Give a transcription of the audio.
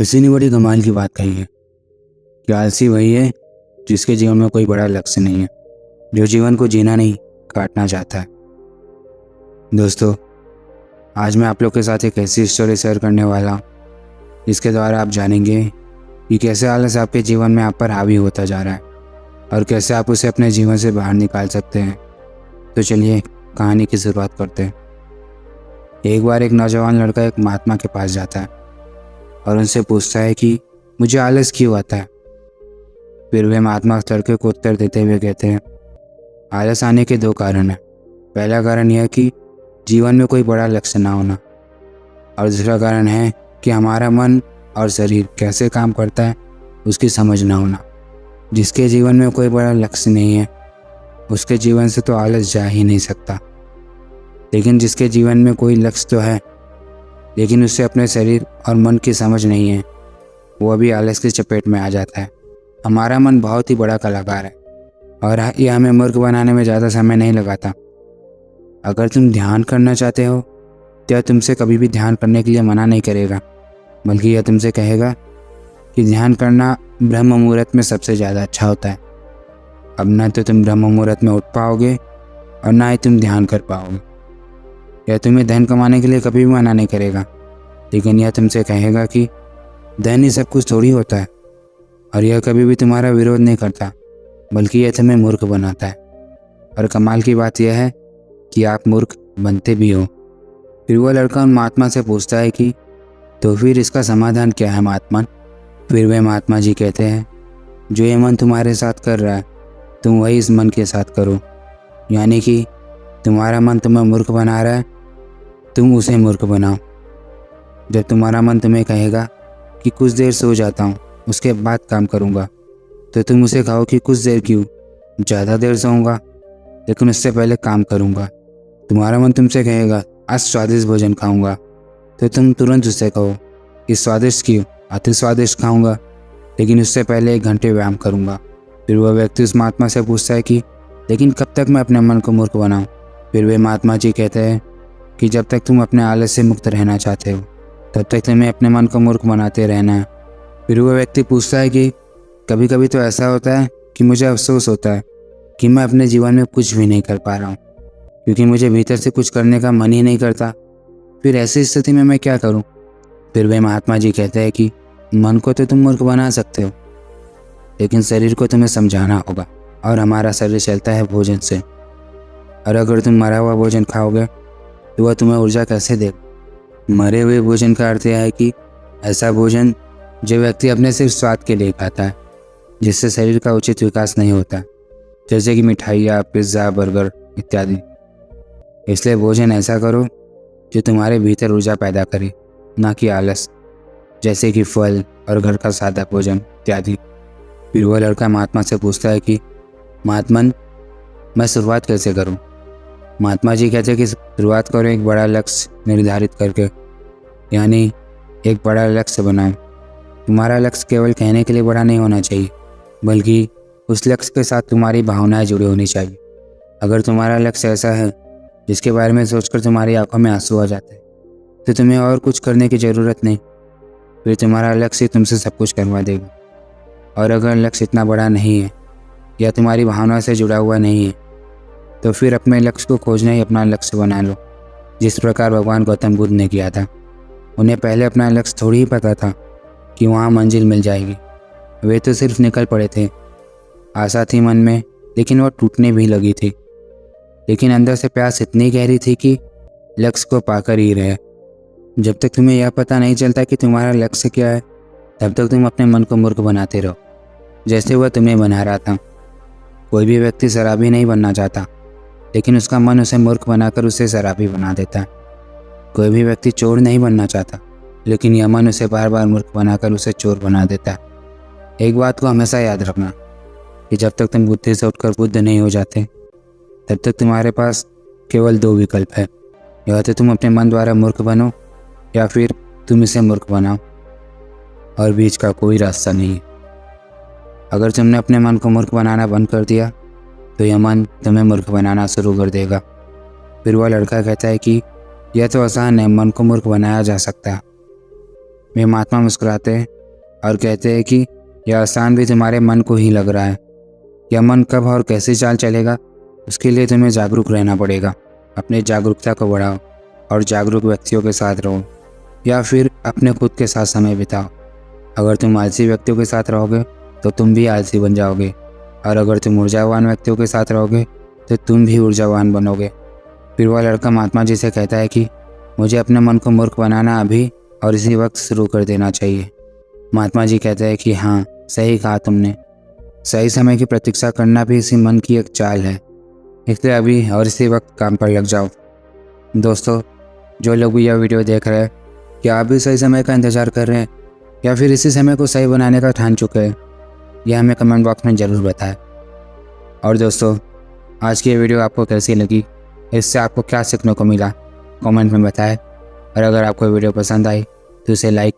किसी ने बड़ी कमाल की बात कही है कि आलसी वही है जिसके जीवन में कोई बड़ा लक्ष्य नहीं है, जो जीवन को जीना नहीं काटना चाहता है। दोस्तों, आज मैं आप लोग के साथ एक ऐसी स्टोरी शेयर करने वाला हूँ जिसके द्वारा आप जानेंगे कि कैसे आलस आपके जीवन में आप पर हावी होता जा रहा है और कैसे आप उसे अपने जीवन से बाहर निकाल सकते हैं। तो चलिए कहानी की शुरुआत करते हैं। एक बार एक नौजवान लड़का एक महात्मा के पास जाता है और उनसे पूछता है कि मुझे आलस क्यों आता है। फिर वे महात्मा उस लड़के को उत्तर देते हुए कहते हैं, आलस आने के दो कारण हैं। पहला कारण यह कि जीवन में कोई बड़ा लक्ष्य ना होना, और दूसरा कारण है कि हमारा मन और शरीर कैसे काम करता है उसकी समझ ना होना। जिसके जीवन में कोई बड़ा लक्ष्य नहीं है उसके जीवन से तो आलस जा ही नहीं सकता, लेकिन जिसके जीवन में कोई लक्ष्य तो है लेकिन उससे अपने शरीर और मन की समझ नहीं है, वो अभी आलस की चपेट में आ जाता है। हमारा मन बहुत ही बड़ा कलाकार है और यह हमें मूर्ख बनाने में ज़्यादा समय नहीं लगाता। अगर तुम ध्यान करना चाहते हो तो यह तुमसे कभी भी ध्यान करने के लिए मना नहीं करेगा, बल्कि यह तुमसे कहेगा कि ध्यान करना ब्रह्म मुहूर्त में सबसे ज़्यादा अच्छा होता है। अब न तो तुम ब्रह्म मुहूर्त में उठ पाओगे और ना ही तुम ध्यान कर पाओगे। यह तुम्हें धन कमाने के लिए कभी भी मना नहीं करेगा, लेकिन यह तुमसे कहेगा कि धन ही सब कुछ थोड़ी होता है। और यह कभी भी तुम्हारा विरोध नहीं करता, बल्कि यह तुम्हें मूर्ख बनाता है। और कमाल की बात यह है कि आप मूर्ख बनते भी हो। फिर वह लड़का उन महात्मा से पूछता है कि तो फिर इसका समाधान क्या है महात्मा। फिर वे महात्मा जी कहते हैं, जो ये मन तुम्हारे साथ कर रहा है तुम वही इस मन के साथ करो। यानी कि तुम्हारा मन तुम्हें मूर्ख बना रहा है, तुम उसे मूर्ख बनाओ। जब तुम्हारा मन तुम्हें कहेगा कि कुछ देर सो जाता हूँ उसके बाद काम करूँगा, तो तुम उसे कहो कि कुछ देर क्यों, ज़्यादा देर सोऊंगा लेकिन उससे पहले काम करूँगा। तुम्हारा मन तुमसे कहेगा आज स्वादिष्ट भोजन खाऊँगा, तो तुम तुरंत उससे कहो कि स्वादिष्ट क्यों, अति स्वादिष्ट खाऊँगा लेकिन उससे पहले 1 घंटे व्यायाम करूँगा। फिर वह व्यक्ति उस महात्मा से पूछता है कि लेकिन कब तक मैं अपने मन को मूर्ख बनाऊँ। फिर वे महात्मा जी कहते हैं कि जब तक तुम अपने आलस से मुक्त रहना चाहते हो तब तक तुम्हें अपने मन को मूर्ख बनाते रहना है। फिर वह व्यक्ति पूछता है कि कभी कभी तो ऐसा होता है कि मुझे अफसोस होता है कि मैं अपने जीवन में कुछ भी नहीं कर पा रहा हूँ, क्योंकि मुझे भीतर से कुछ करने का मन ही नहीं करता। फिर ऐसी स्थिति में मैं क्या करूँ। फिर वे महात्मा जी कहते हैं कि मन को तो तुम मूर्ख बना सकते हो, लेकिन शरीर को तुम्हें समझाना होगा, और हमारा शरीर चलता है भोजन से। और अगर तुम मरा हुआ भोजन खाओगे तो वह तुम्हें ऊर्जा कैसे देगा। मरे हुए भोजन का अर्थ यह है कि ऐसा भोजन जो व्यक्ति अपने सिर्फ स्वाद के लिए खाता है, जिससे शरीर का उचित विकास नहीं होता, जैसे कि मिठाइयाँ, पिज्ज़ा, बर्गर इत्यादि। इसलिए भोजन ऐसा करो जो तुम्हारे भीतर ऊर्जा पैदा करे, ना कि आलस, जैसे कि फल और घर का सादा भोजन इत्यादि। फिर वह लड़का महात्मा से पूछता है कि महात्मन, मैं शुरुआत कैसे करूं। महात्मा जी कहते हैं कि शुरुआत करो एक बड़ा लक्ष्य निर्धारित करके, यानी एक बड़ा लक्ष्य बनाओ। तुम्हारा लक्ष्य केवल कहने के लिए बड़ा नहीं होना चाहिए, बल्कि उस लक्ष्य के साथ तुम्हारी भावनाएं जुड़ी होनी चाहिए। अगर तुम्हारा लक्ष्य ऐसा है जिसके बारे में सोचकर तुम्हारी आंखों में आंसू आ जाते हैं, तो तुम्हें और कुछ करने की ज़रूरत नहीं। फिर तुम्हारा लक्ष्य तुमसे सब कुछ करवा देगा। और अगर लक्ष्य इतना बड़ा नहीं है या तुम्हारी भावना से जुड़ा हुआ नहीं है, तो फिर अपने लक्ष्य को खोजना ही अपना लक्ष्य बना लो, जिस प्रकार भगवान गौतम बुद्ध ने किया था। उन्हें पहले अपना लक्ष्य थोड़ी ही पता था कि वहाँ मंजिल मिल जाएगी। वे तो सिर्फ निकल पड़े थे। आशा थी मन में, लेकिन वह टूटने भी लगी थी। लेकिन अंदर से प्यास इतनी गहरी थी कि लक्ष्य को पाकर ही रहे। जब तक तुम्हें यह पता नहीं चलता कि तुम्हारा लक्ष्य क्या है, तब तक तुम अपने मन को मूर्ख बनाते रहो, जैसे वह तुम्हें बना रहा था। कोई भी व्यक्ति शराबी नहीं बनना चाहता, लेकिन उसका मन उसे मूर्ख बनाकर उसे शराबी बना देता है। कोई भी व्यक्ति चोर नहीं बनना चाहता, लेकिन यह मन उसे बार बार मूर्ख बनाकर उसे चोर बना देता है। एक बात को हमेशा याद रखना कि जब तक तुम बुद्धि से उठकर बुद्ध नहीं हो जाते, तब तक तुम्हारे पास केवल 2 विकल्प है। या तो तुम अपने मन द्वारा मूर्ख बनो, या फिर तुम इसे मूर्ख बनाओ, और बीच का कोई रास्ता नहीं है। अगर तुमने अपने मन को मूर्ख बनाना बंद कर दिया तो यह मन तुम्हें मूर्ख बनाना शुरू कर देगा। फिर वह लड़का कहता है कि यह तो आसान है, मन को मूर्ख बनाया जा सकता है। वे महात्मा मुस्कुराते हैं और कहते हैं कि यह आसान भी तुम्हारे मन को ही लग रहा है। यह मन कब और कैसे चाल चलेगा, उसके लिए तुम्हें जागरूक रहना पड़ेगा। अपनी जागरूकता को बढ़ाओ और जागरूक व्यक्तियों के साथ रहो, या फिर अपने खुद के साथ समय बिताओ। अगर तुम आलसी व्यक्तियों के साथ रहोगे तो तुम भी आलसी बन जाओगे, और अगर तुम ऊर्जावान व्यक्तियों के साथ रहोगे तो तुम भी ऊर्जावान बनोगे। फिर वह लड़का महात्मा जी से कहता है कि मुझे अपने मन को मूर्ख बनाना अभी और इसी वक्त शुरू कर देना चाहिए। महात्मा जी कहते हैं कि हाँ, सही कहा तुमने। सही समय की प्रतीक्षा करना भी इसी मन की एक चाल है। इसलिए अभी और इसी वक्त काम पर लग जाओ। दोस्तों, जो लोग भी यह वीडियो देख रहे हैं, क्या आप भी सही समय का इंतज़ार कर रहे हैं या फिर इसी समय को सही बनाने का ठान चुके हैं? यह हमें कमेंट बॉक्स में ज़रूर बताएं। और दोस्तों, आज की ये वीडियो आपको कैसी लगी, इससे आपको क्या सीखने को मिला, कमेंट में बताएं। और अगर आपको वीडियो पसंद आई तो इसे लाइक